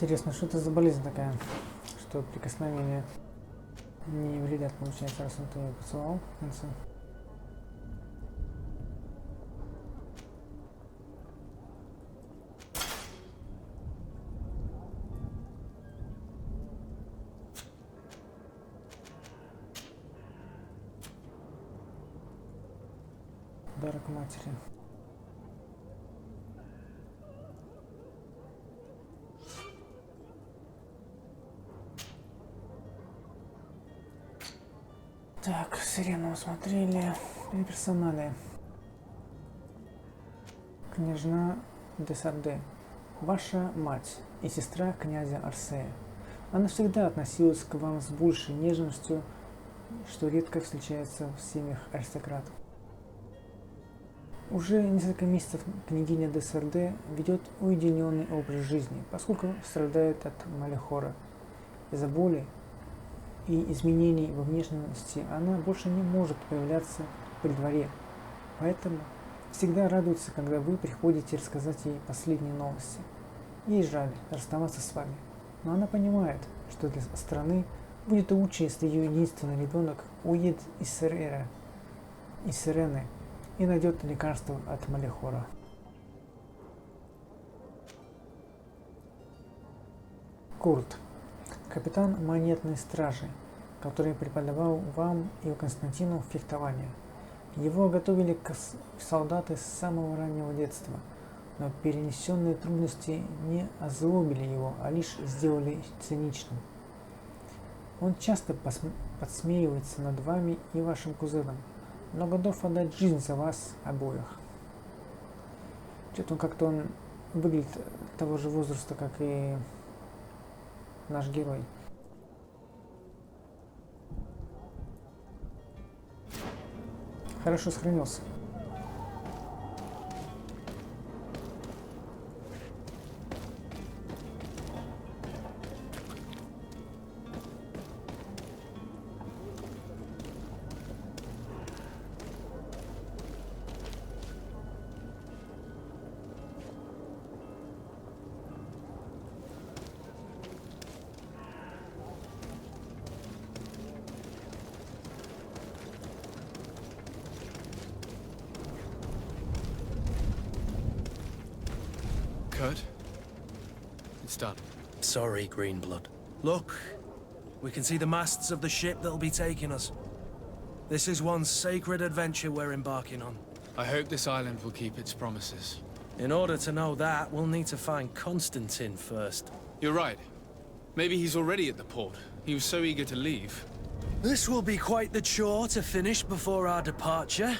Интересно, что это за болезнь такая, что прикосновения не вредят, получается, раз он тебя поцеловал в конце. Подарок матери. Так, Сирену осмотрели. Персонали. Княжна де Сарде. Ваша мать и сестра князя Арсея. Она всегда относилась к вам с большей нежностью, что редко встречается в семьях аристократов. Уже несколько месяцев княгиня де Сарде ведет уединенный образ жизни, поскольку страдает от малихора. Из-за боли и изменений во внешности она больше не может появляться при дворе, поэтому всегда радуется, когда вы приходите рассказать ей последние новости. Ей жаль расставаться с вами, но она понимает, что для страны будет лучше, если ее единственный ребенок уедет из Сирены и найдет лекарство от малихора. Курт. Капитан монетной стражи, который преподавал вам и Константину фехтование. Его готовили солдаты с самого раннего детства, но перенесенные трудности не озлобили его, а лишь сделали циничным. Он часто подсмеивается над вами и вашим кузеном, но готов отдать жизнь за вас обоих. Что-то как-то он выглядит того же возраста, как и наш герой. Хорошо сохранился. Kurt? It's done. Sorry, Greenblood. Look, we can see the masts of the ship that'll be taking us. This is one sacred adventure we're embarking on. I hope this island will keep its promises. In order to know that, we'll need to find Constantine first. You're right. Maybe he's already at the port. He was so eager to leave. This will be quite the chore to finish before our departure.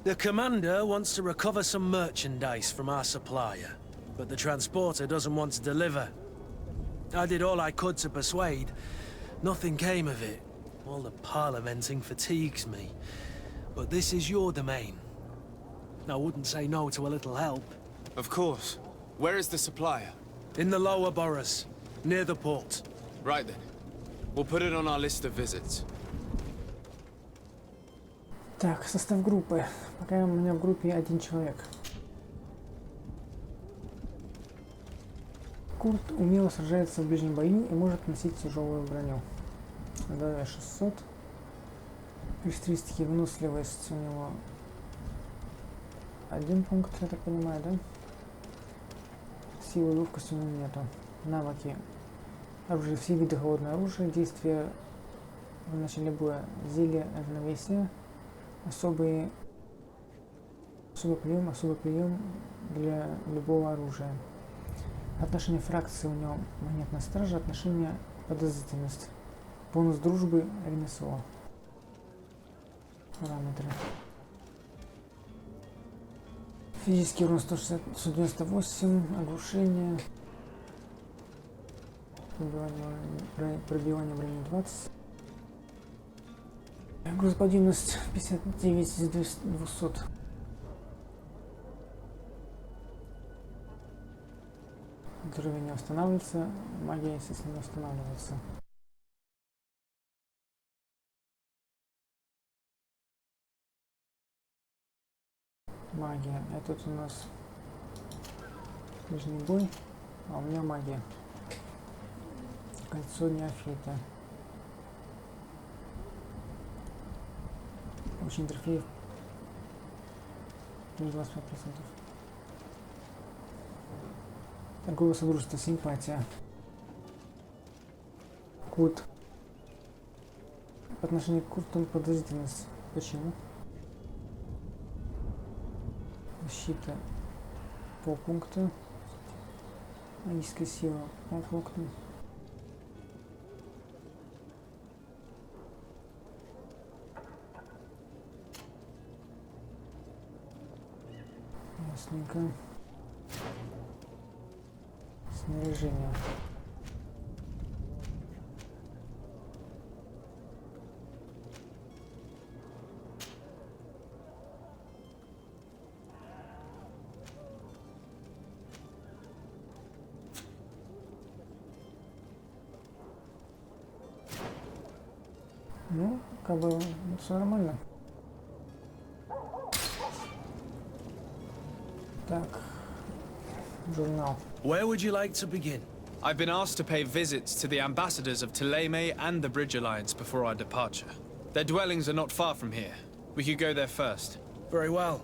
The commander wants to recover some merchandise from our supplier, but the transporter doesn't want to deliver. I did all I could to persuade. Nothing came of it. All the parliamenting fatigues me. But this is your domain. I wouldn't say no to a little help. Of course. Where is the supplier? In the lower boroughs, near the port. Right then. We'll put it on our list of visits. Так, состав группы. Пока у меня в группе один человек. Курт умело сражается в ближнем бою и может носить тяжелую броню. Здоровье 600. Характеристики: выносливость у него 1 пункт, я так понимаю, да? Силы и ловкости у него нету. Навыки. Оружие, все виды холодного оружия, действия в начале боя, зелье равновесия, особый прием для любого оружия. Отношение фракции у него монетная стража, отношение подозрительность. Бонус дружбы, ремесло. Параметры. Физический урон 198, оглушение. Пробивание брони 20. Грузоподъемность 59 из 200. Здоровье не восстанавливается, магия, естественно, не восстанавливается. Магия. Это тут у нас ближний бой, а у меня магия. Кольцо неофита. Очень трофеев. 25%. Торговое содружество, симпатия. Кут. По отношению к курту подозрительность. Почему? Защита по пункту. Магическая сила по пункту. Ясненько. Снаряжение. Ну, как бы все нормально. Так, журнал. Where would you like to begin? I've been asked to pay visits to the ambassadors of Teleme and the Bridge Alliance before our departure. Their dwellings are not far from here. We could go there first. Very well.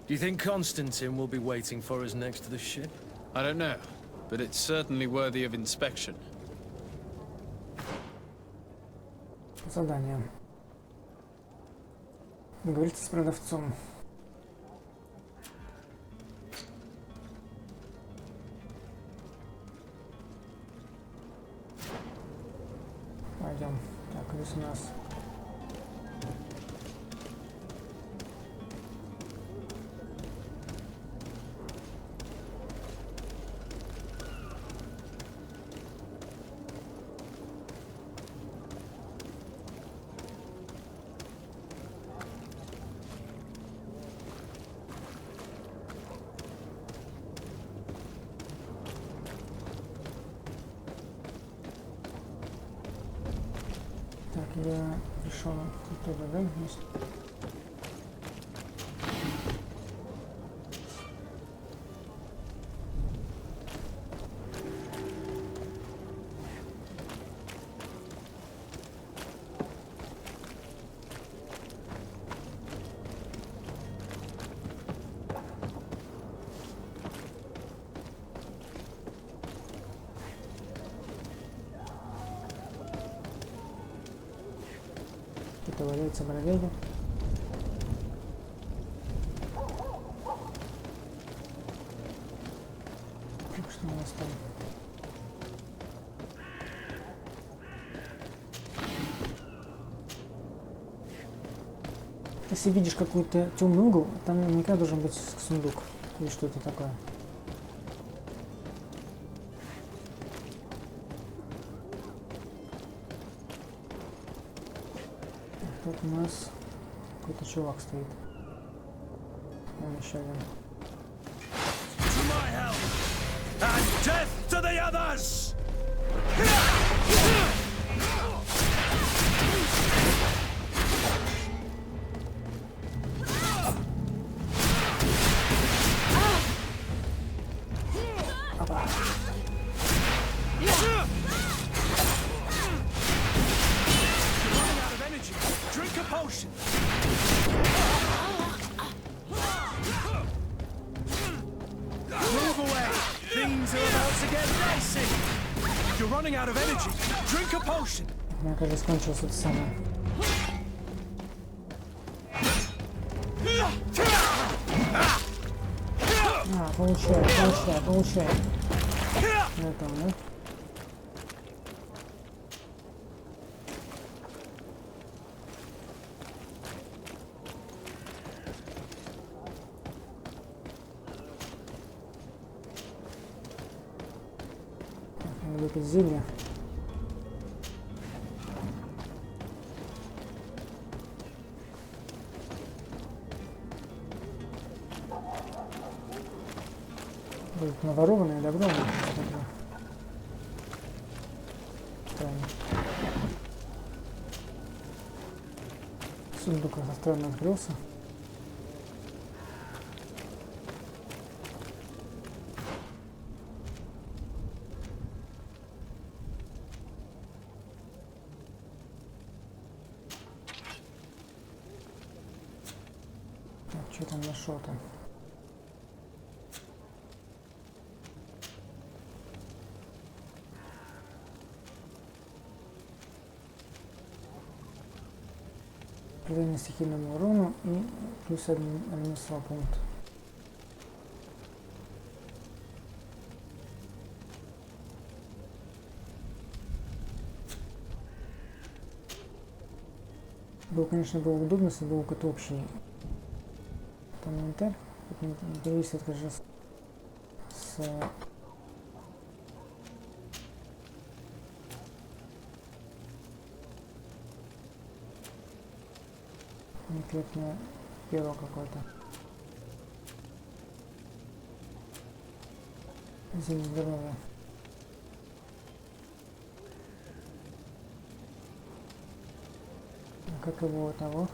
Do you think Constantine will be waiting for us next to the ship? I don't know, but it's certainly worthy of inspection. Задание. Договориться с продавцом. Пойдем. Так, здесь у нас я пришел оттуда, да? Это валяется бродяги. Так, что у нас там? Если видишь какой-то темный угол, там наверняка должен быть сундук. Или что это такое. Тут у нас какой-то чувак стоит. Он еще один. To my help! And death to the others! Running out of energy. Drink a potion. У меня, кажется, закончилось это самое. Получай. Это, да? Выпить зелье. Будет наворованное добро. Сундук странно открылся. Что там нашел-то? Придание стихийному урону и плюс один административный пункт. Конечно, было удобно, если был какой-то общий там инвентарь. Перевести это же с конкретно перо какое-то. Зелень здоровья. Как его того?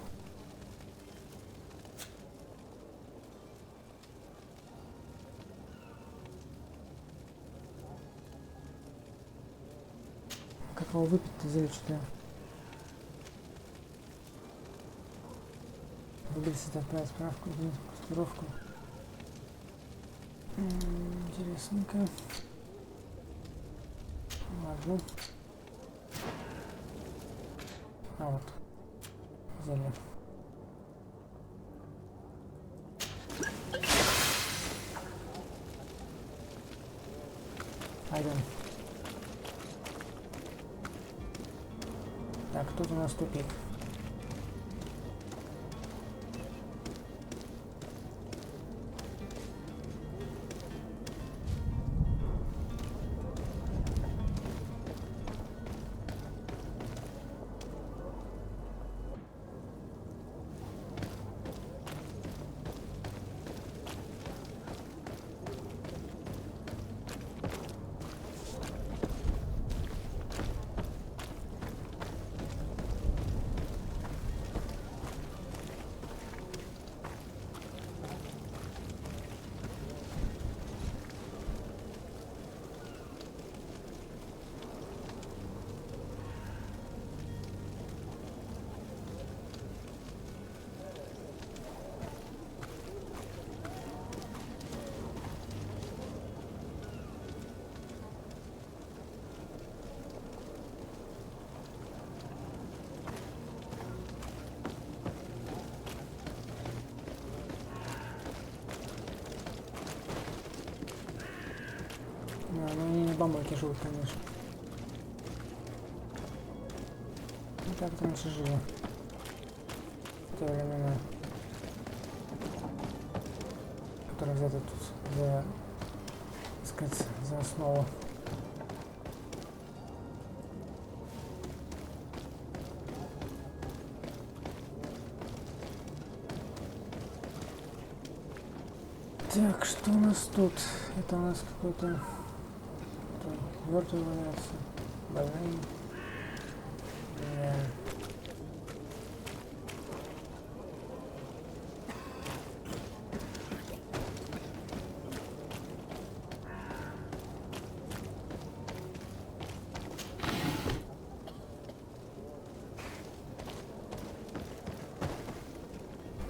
Как его выпить-то зельчатое? Выбрать отправить справку, котировку. Интересненько. Ладно. А вот. Зелье. Пойдем. Так, тут у нас тупик. Да, но они не бамбуки живут, конечно. Ну так раньше жили. В те времена. Которые взяты тут за, так сказать, за основу. Так, что у нас тут? Это у нас какой-то мертвый валяется, больные.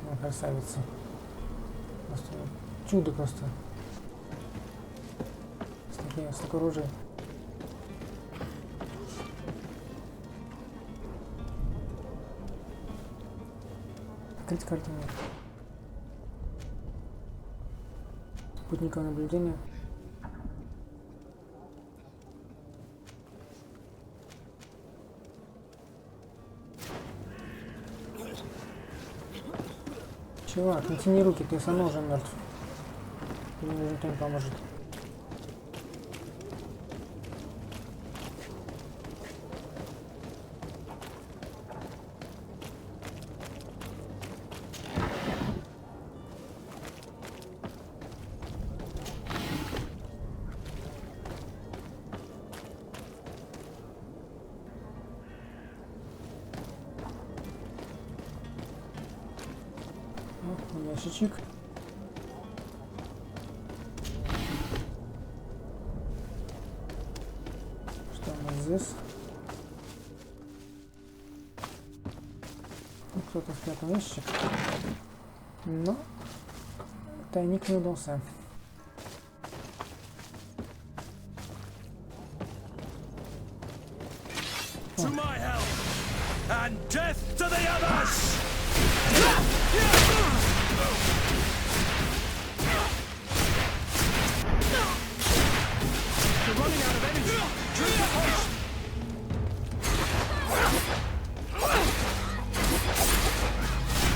Ну, красавица. Просто чудо просто. С такой рожей. Открыть карту нет. Спутниковое наблюдение. Чувак, не тяни руки, ты сам уже мертв. Тебе никто не поможет. Ящичек. Что у нас здесь? Ну, кто-то спрятал ящик. Но Тайник не удался. To my help, and death to the others! You're running out of energy. Drink a potion.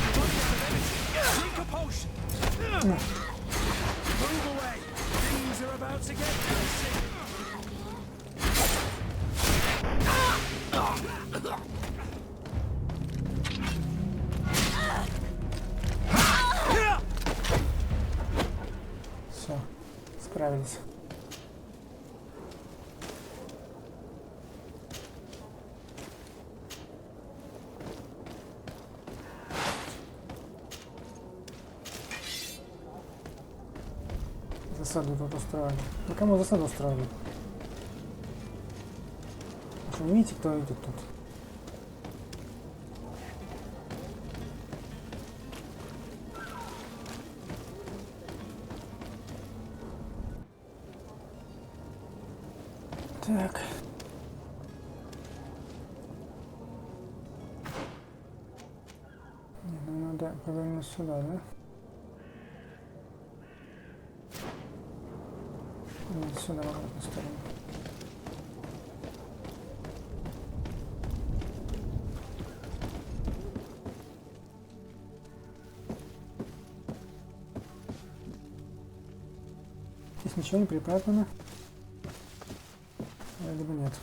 You're running out of energy. Drink a potion. Move away. Things are about to get dicey. Все, справились. Засаду тут устроили. Ну кому засаду устроили? Что, видите, кто идет тут? Так. Не, ну надо повернуть сюда, да? Нет, сюда, в обратную сторону. Здесь ничего не припрятано. Либо нет.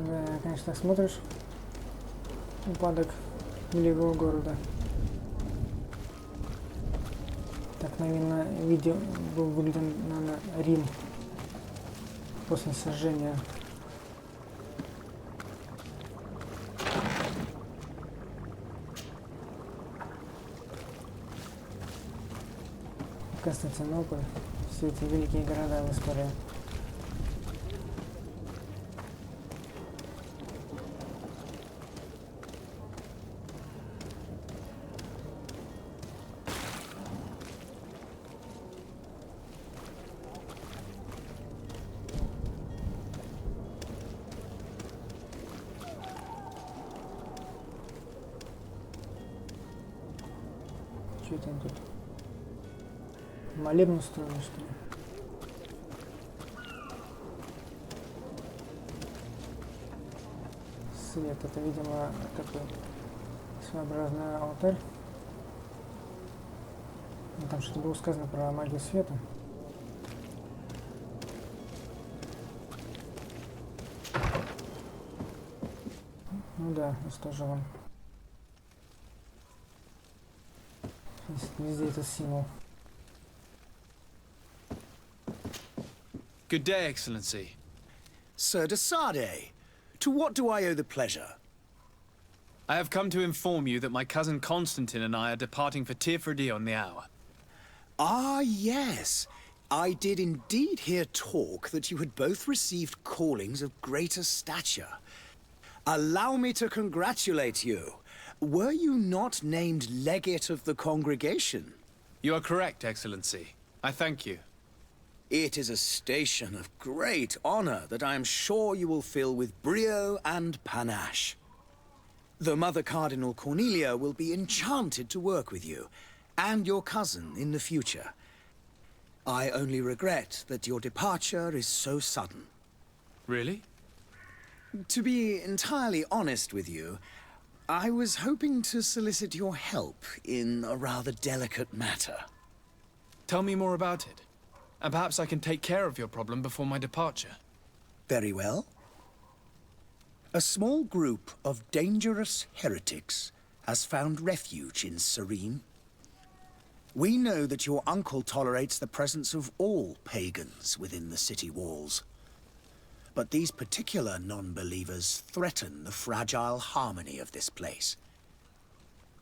Да, конечно, так смотришь. Упадок великого города. Так, наверное, видео выглядит на Рим после сожжения. Константинополь, все эти великие города в истории. Что это тут? Молебен устроили, что ли? Свет, это, видимо, такой своеобразный алтарь. Там что-то было сказано про магию света. Ну да, здесь тоже вон. Везде этот символ. Good day, Excellency. Sir de Sade, to what do I owe the pleasure? I have come to inform you that my cousin Constantine and I are departing for Tirfredi on the hour. Ah, yes. I did indeed hear talk that you had both received callings of greater stature. Allow me to congratulate you. Were you not named legate of the congregation? You are correct, Excellency. I thank you. It is a station of great honor that I am sure you will fill with brio and panache. The Mother Cardinal Cornelia will be enchanted to work with you, and your cousin in the future. I only regret that your departure is so sudden. Really? To be entirely honest with you, I was hoping to solicit your help in a rather delicate matter. Tell me more about it. And perhaps I can take care of your problem before my departure. Very well. A small group of dangerous heretics has found refuge in Serene. We know that your uncle tolerates the presence of all pagans within the city walls. But these particular non-believers threaten the fragile harmony of this place.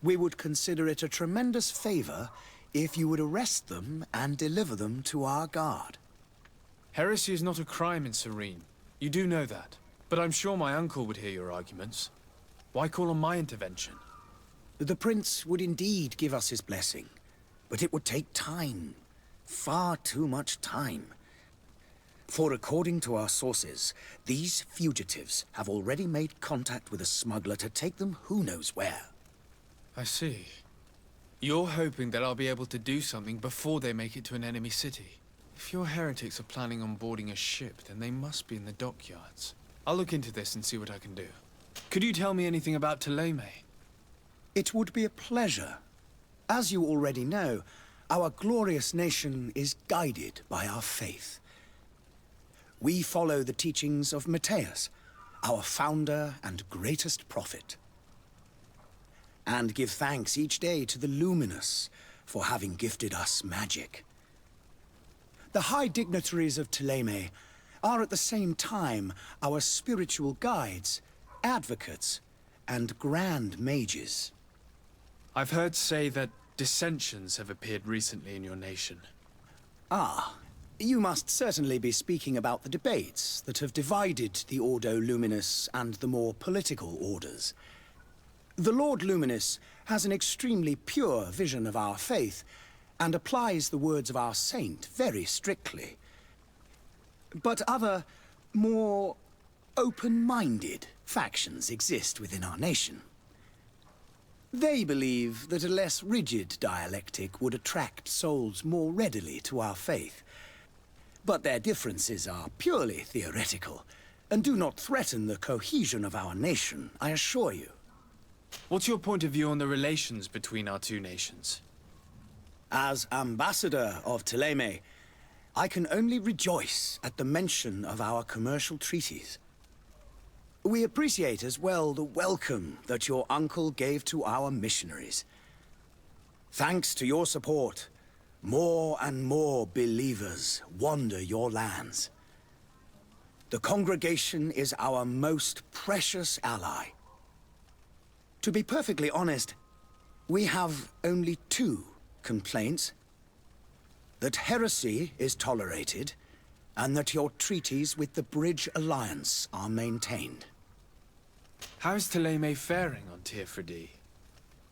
We would consider it a tremendous favor if you would arrest them and deliver them to our guard. Heresy is not a crime in Serene. You do know that. But I'm sure my uncle would hear your arguments. Why call on my intervention? The prince would indeed give us his blessing, but it would take time. Far too much time. For according to our sources, these fugitives have already made contact with a smuggler to take them who knows where. I see. You're hoping that I'll be able to do something before they make it to an enemy city. If your heretics are planning on boarding a ship, then they must be in the dockyards. I'll look into this and see what I can do. Could you tell me anything about Thélème? It would be a pleasure. As you already know, our glorious nation is guided by our faith. We follow the teachings of Matthias, our founder and greatest prophet, and give thanks each day to the Luminous for having gifted us magic. The high dignitaries of Thélème are at the same time our spiritual guides, advocates, and grand mages. I've heard say that dissensions have appeared recently in your nation. Ah, you must certainly be speaking about the debates that have divided the Ordo Luminous and the more political orders. The Lord Luminous has an extremely pure vision of our faith and applies the words of our saint very strictly. But other, more open-minded factions exist within our nation. They believe that a less rigid dialectic would attract souls more readily to our faith. But their differences are purely theoretical, and do not threaten the cohesion of our nation, I assure you. What's your point of view on the relations between our two nations? As ambassador of Thélème, I can only rejoice at the mention of our commercial treaties. We appreciate as well the welcome that your uncle gave to our missionaries. Thanks to your support, more and more believers wander your lands. The congregation is our most precious ally. To be perfectly honest, we have only two complaints: that heresy is tolerated, and that your treaties with the Bridge Alliance are maintained. How is Thélème faring on Teofridi?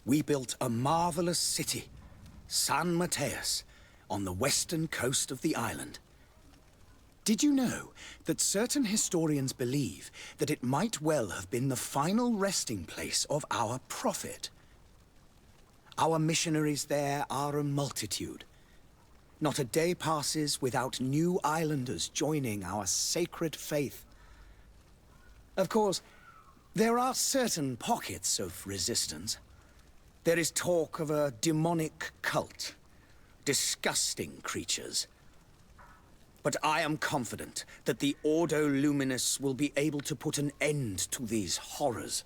We built a marvelous city, San Matthias, on the western coast of the island. Did you know that certain historians believe that it might well have been the final resting place of our prophet? Our missionaries there are a multitude. Not a day passes without new islanders joining our sacred faith. Of course, there are certain pockets of resistance. There is talk of a demonic cult, disgusting creatures. But I am confident that the Ordo Luminous will be able to put an end to these horrors.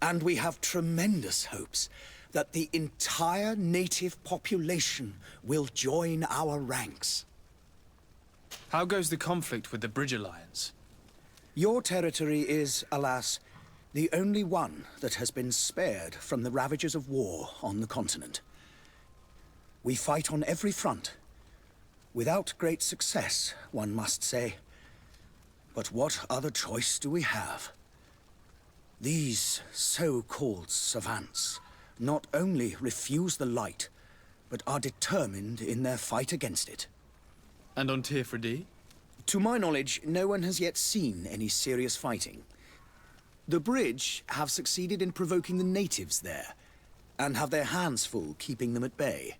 And we have tremendous hopes that the entire native population will join our ranks. How goes the conflict with the Bridge Alliance? Your territory is, alas, the only one that has been spared from the ravages of war on the continent. We fight on every front. Without great success, one must say. But what other choice do we have? These so-called savants not only refuse the light, but are determined in their fight against it. And on Teofridi? To my knowledge, no one has yet seen any serious fighting. The Bridge have succeeded in provoking the natives there, and have their hands full keeping them at bay.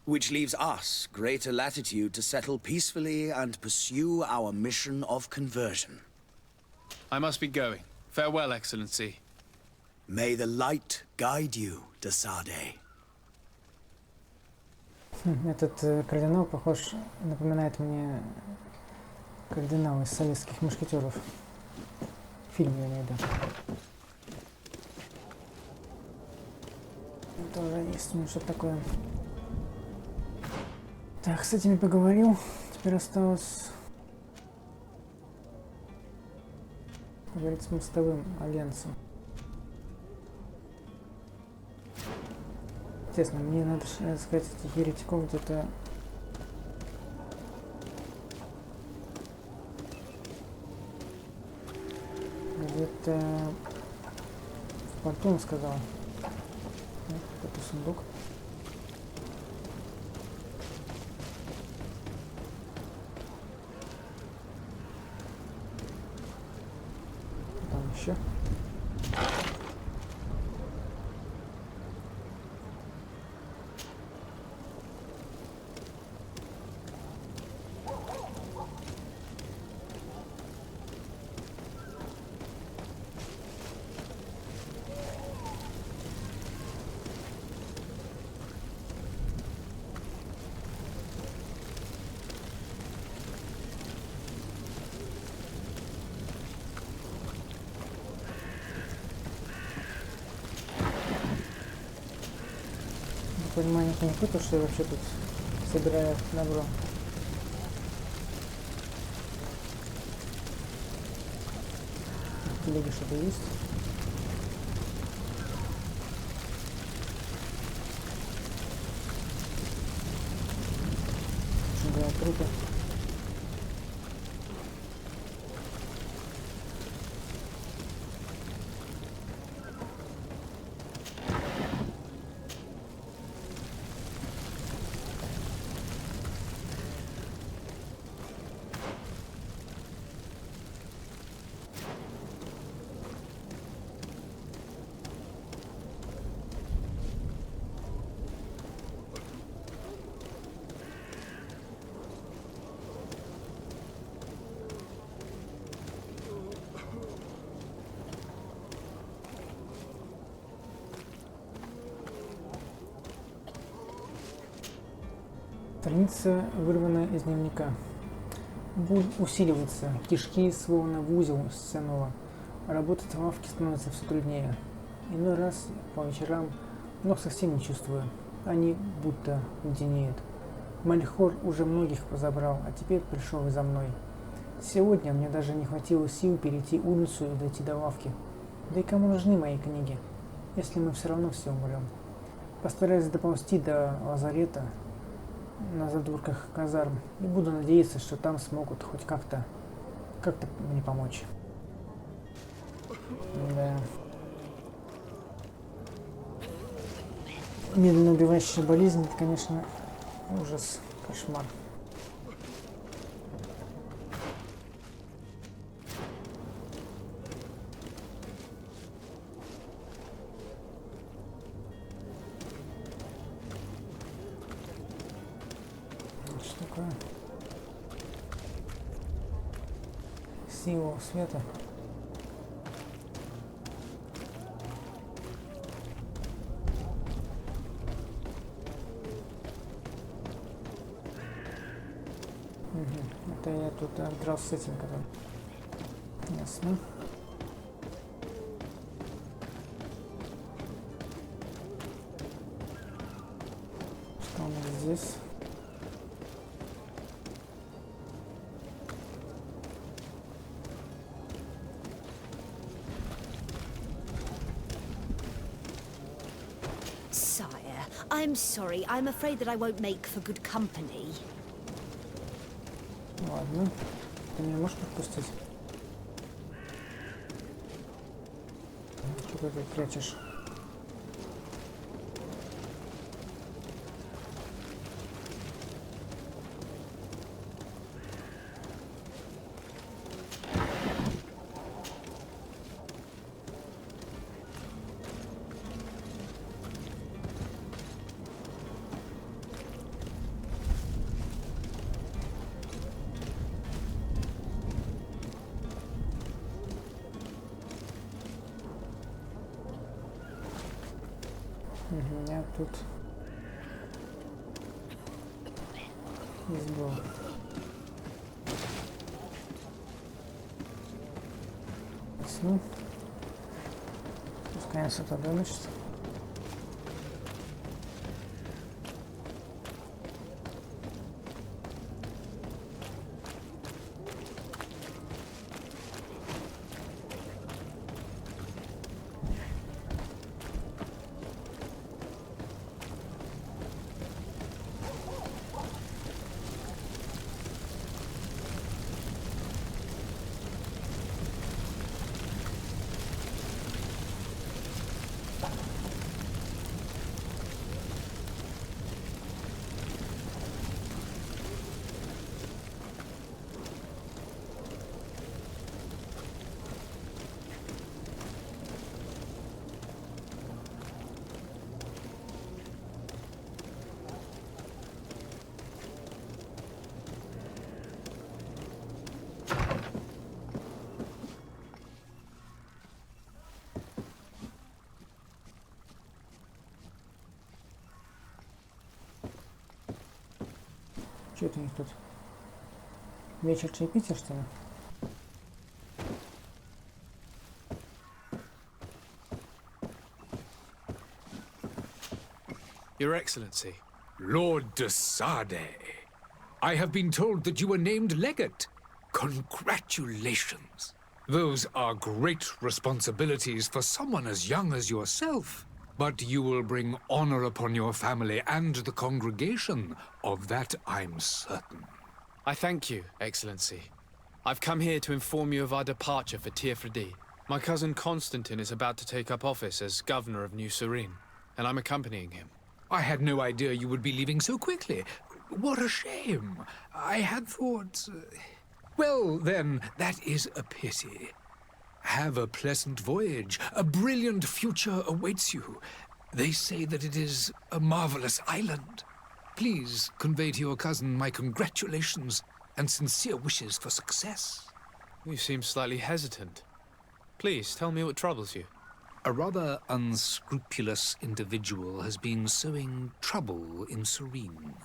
Which leaves us greater latitude to settle peacefully and pursue our mission of conversion. I must be going. Farewell, Excellency. May the light guide you, Desade. Этот кардинал похож, напоминает мне кардинал из советских мушкетеров. Фильм, я имею в виду. Тоже есть у меня что-то такое. Так, с этими поговорил. Теперь осталось поговорить с мостовым альянсом. Естественно, мне надо искать этих еретиков где-то... Где-то... В порту, он сказал. Какой-то сундук. Там еще. Понимание это не то, что я вообще тут собираю добро. В телеге что-то есть. Очень трупы. Страница, вырванная из дневника. Боль усиливается, кишки словно в узел стянуло. Работать в лавке становится все труднее. Иной раз по вечерам ног совсем не чувствую, они будто леденеют. Мальхор уже многих позабрал, а теперь пришел и за мной. Сегодня мне даже не хватило сил перейти улицу и дойти до лавки. Да и кому нужны мои книги, если мы все равно все умрем? Постараюсь доползти до лазарета на задворках казарм и буду надеяться, что там смогут хоть как-то мне помочь. Да. Медленно убивающая болезнь, это, конечно, ужас, кошмар. Что такое? Сила света. Это я тут дрался с этим, который. Ясно. Что у нас здесь? Sire, I'm sorry. I'm afraid that I won't make for good company. Ладно. Ты меня можешь подпустить? Что ты прячешь? Я тут избыл. Ну, спускаемся туда, значит. Что это у них тут? Вечер чаепития, что ли? Your Excellency. Lord de Sade, I have been told that you were named legate. Congratulations. Those are great responsibilities for someone as young as yourself. But you will bring honor upon your family and the congregation. Of that I'm certain. I thank you, Excellency. I've come here to inform you of our departure for Tirfredi. My cousin Constantine is about to take up office as governor of New Serene, and I'm accompanying him. I had no idea you would be leaving so quickly. What a shame. I had thought... Well, then, that is a pity. Have a pleasant voyage. A brilliant future awaits you. They say that it is a marvelous island. Please convey to your cousin my congratulations and sincere wishes for success. You seem slightly hesitant. Please, tell me what troubles you. A rather unscrupulous individual has been sowing trouble in Serene.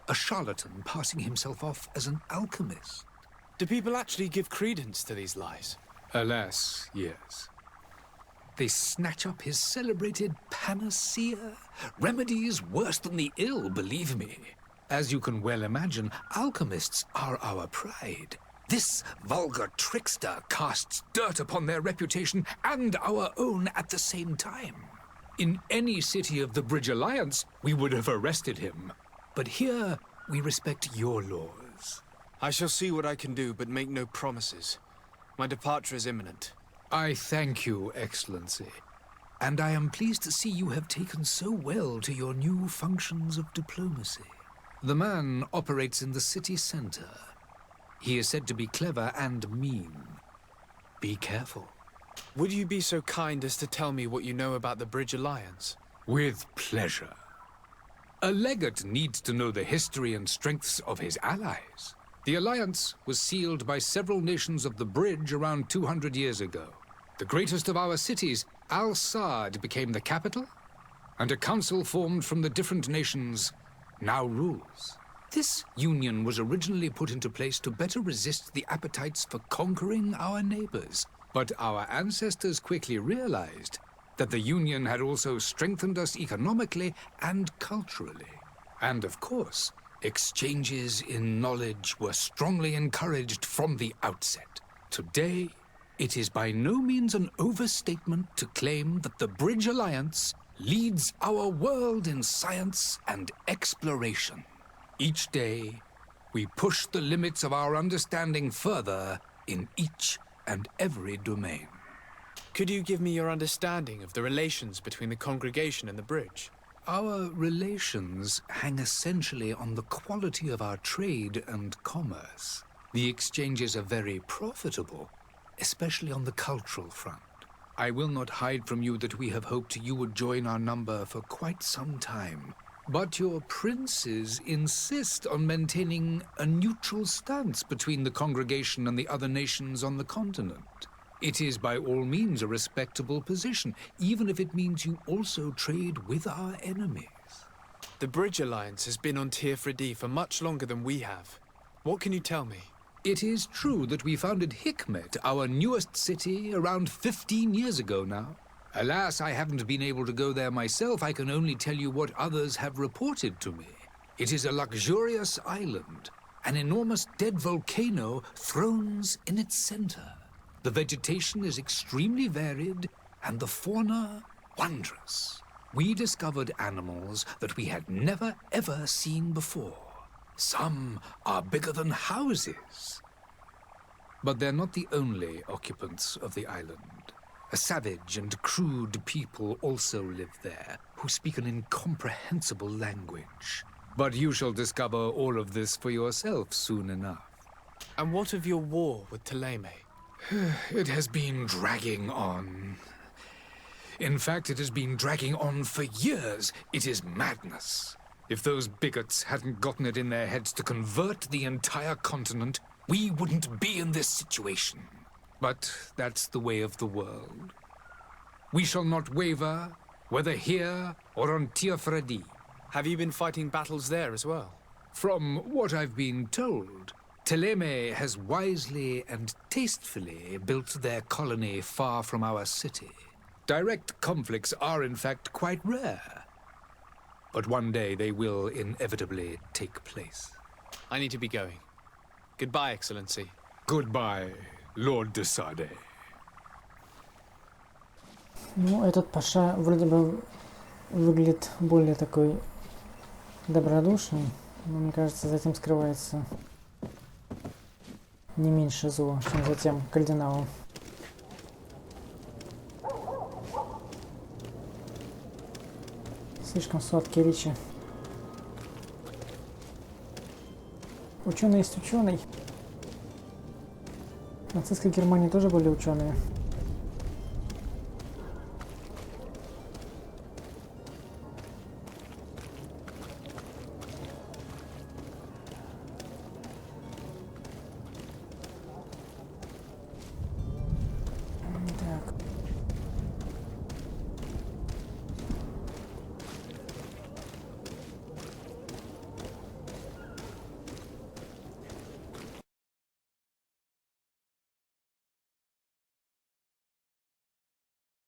A charlatan passing himself off as an alchemist. Do people actually give credence to these lies? Alas, yes. They snatch up his celebrated panacea. Remedies worse than the ill, believe me. As you can well imagine, alchemists are our pride. This vulgar trickster casts dirt upon their reputation and our own at the same time. In any city of the Bridge Alliance, we would have arrested him. But here, we respect your laws. I shall see what I can do, but make no promises. My departure is imminent. I thank you, Excellency. And I am pleased to see you have taken so well to your new functions of diplomacy. The man operates in the city center. He is said to be clever and mean. Be careful. Would you be so kind as to tell me what you know about the Bridge Alliance? With pleasure. A legate needs to know the history and strengths of his allies. The alliance was sealed by several nations of the Bridge around 200 years ago. The greatest of our cities, Al-Saad, became the capital, and a council formed from the different nations now rules. This union was originally put into place to better resist the appetites for conquering our neighbors. But our ancestors quickly realized that the union had also strengthened us economically and culturally. And of course, exchanges in knowledge were strongly encouraged from the outset. Today, it is by no means an overstatement to claim that the Bridge Alliance leads our world in science and exploration. Each day, we push the limits of our understanding further in each and every domain. Could you give me your understanding of the relations between the congregation and the Bridge? Our relations hang essentially on the quality of our trade and commerce. The exchanges are very profitable, especially on the cultural front. I will not hide from you that we have hoped you would join our number for quite some time. But your princes insist on maintaining a neutral stance between the congregation and the other nations on the continent. It is by all means a respectable position, even if it means you also trade with our enemies. The Bridge Alliance has been on Tirfredi for much longer than we have. What can you tell me? It is true that we founded Hikmet, our newest city, around 15 years ago now. Alas, I haven't been able to go there myself. I can only tell you what others have reported to me. It is a luxurious island. An enormous dead volcano thrones in its center. The vegetation is extremely varied, and the fauna wondrous. We discovered animals that we had never ever seen before. Some are bigger than houses. But they're not the only occupants of the island. A savage and crude people also live there, who speak an incomprehensible language. But you shall discover all of this for yourself soon enough. And what of your war with Ptolemy? It has been dragging on. In fact, it has been dragging on for years. It is madness. If those bigots hadn't gotten it in their heads to convert the entire continent, we wouldn't be in this situation. But that's the way of the world. We shall not waver, whether here or on Tirfredi. Have you been fighting battles there as well? From what I've been told, Teleme has wisely and tastefully built their colony far from our city. Direct conflicts are in fact quite rare. But one day they will inevitably take place. I need to be going. Goodbye, Excellency. Goodbye, Lord de Sade. Ну, этот паша вроде бы выглядит более такой добродушный, но мне кажется, за этим скрывается не меньше зло, чем за тем кардиналом. Слишком сладкие речи. Ученый есть ученый. В нацистской Германии тоже были ученые.